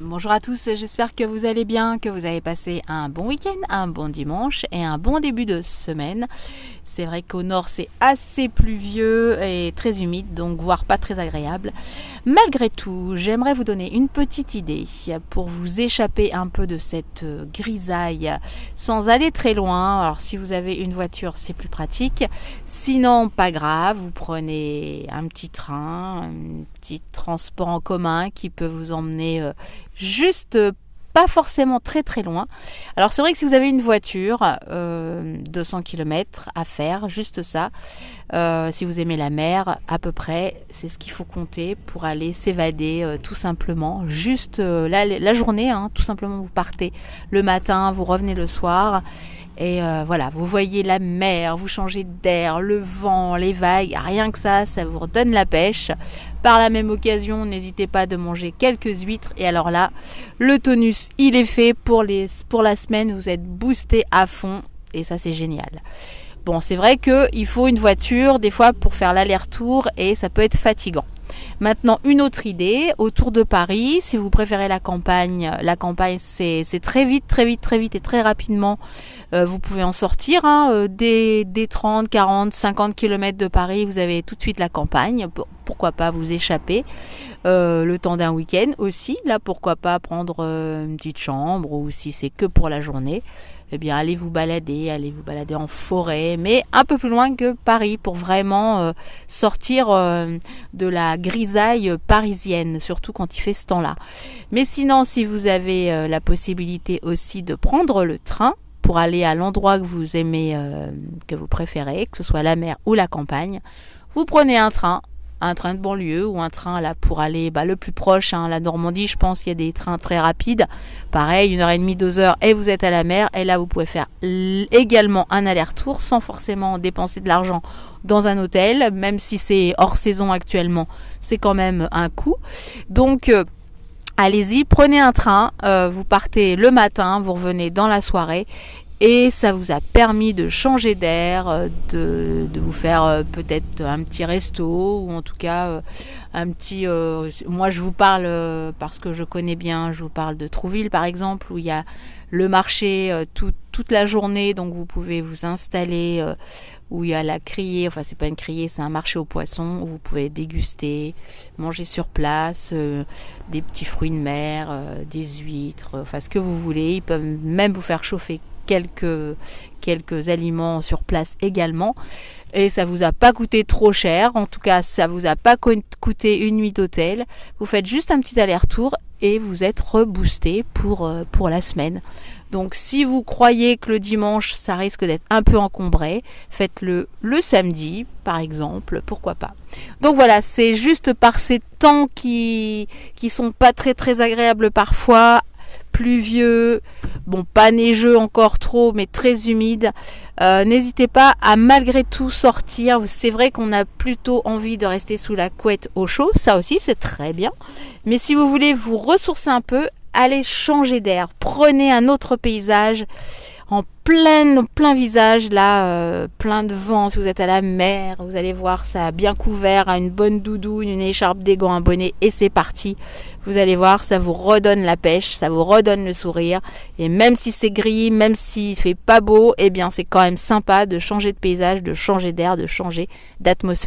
Bonjour à tous, j'espère que vous allez bien, que vous avez passé un bon week-end, un bon dimanche et un bon début de semaine. C'est vrai qu'au nord c'est assez pluvieux et très humide, donc voire pas très agréable. Malgré tout, j'aimerais vous donner une petite idée pour vous échapper un peu de cette grisaille sans aller très loin. Alors si vous avez une voiture, c'est plus pratique. Sinon, pas grave, vous prenez un petit train, un petit transport en commun qui peut vous emmener juste pas forcément très très loin. Alors c'est vrai que si vous avez une voiture, 200 km à faire, juste ça, si vous aimez la mer, à peu près, c'est ce qu'il faut compter pour aller s'évader tout simplement. Juste la journée, hein, tout simplement vous partez le matin, vous revenez le soir. Et voilà, vous voyez la mer, vous changez d'air, le vent, les vagues, rien que ça vous redonne la pêche. Par la même occasion, n'hésitez pas de manger quelques huîtres. Et alors là, le tonus, il est fait pour la semaine. Vous êtes boosté à fond et ça, c'est génial. Bon, c'est vrai qu'il faut une voiture des fois pour faire l'aller-retour et ça peut être fatigant. Maintenant, une autre idée, autour de Paris, si vous préférez la campagne c'est très vite et très rapidement. Vous pouvez en sortir, des 30, 40, 50 km de Paris, vous avez tout de suite la campagne. Pourquoi pas vous échapper le temps d'un week-end aussi. Là, pourquoi pas prendre une petite chambre ou si c'est que pour la journée. Eh bien, allez vous balader en forêt, mais un peu plus loin que Paris pour vraiment sortir de la grisaille parisienne, surtout quand il fait ce temps-là. Mais sinon, si vous avez la possibilité aussi de prendre le train pour aller à l'endroit que vous aimez, que vous préférez, que ce soit la mer ou la campagne, vous prenez un train de banlieue ou un train là pour aller le plus proche, la Normandie, je pense qu'il y a des trains très rapides, pareil 1h30, 2h et vous êtes à la mer et là vous pouvez faire également un aller-retour sans forcément dépenser de l'argent dans un hôtel, même si c'est hors saison actuellement, c'est quand même un coût. Donc allez-y, prenez un train, vous partez le matin, vous revenez dans la soirée. Et ça vous a permis de changer d'air, de vous faire peut-être un petit resto ou en tout cas un petit... moi je vous parle, parce que je connais bien, je vous parle de Trouville par exemple, où il y a le marché toute la journée, donc vous pouvez vous installer, où il y a la criée, enfin c'est pas une criée, c'est un marché aux poissons, où vous pouvez déguster, manger sur place, des petits fruits de mer, des huîtres, enfin ce que vous voulez. Ils peuvent même vous faire chauffer quelques aliments sur place également, et ça vous a pas coûté trop cher, en tout cas ça vous a pas coûté une nuit d'hôtel. Vous faites juste un petit aller-retour et vous êtes reboosté pour la semaine. Donc si vous croyez que le dimanche ça risque d'être un peu encombré, faites-le le samedi par exemple, pourquoi pas. Donc voilà, c'est juste par ces temps qui sont pas très très agréables parfois, pluvieux, bon pas neigeux encore trop, mais très humide. N'hésitez pas à malgré tout sortir. C'est vrai qu'on a plutôt envie de rester sous la couette au chaud, ça aussi c'est très bien. Mais si vous voulez vous ressourcer un peu, allez changer d'air, prenez un autre paysage en plein visage, là, plein de vent. Si vous êtes à la mer, vous allez voir ça bien couvert, à une bonne doudoune, une écharpe, des gants, un bonnet, et c'est parti. Vous allez voir, ça vous redonne la pêche, ça vous redonne le sourire. Et même si c'est gris, même s'il fait pas beau, eh bien c'est quand même sympa de changer de paysage, de changer d'air, de changer d'atmosphère.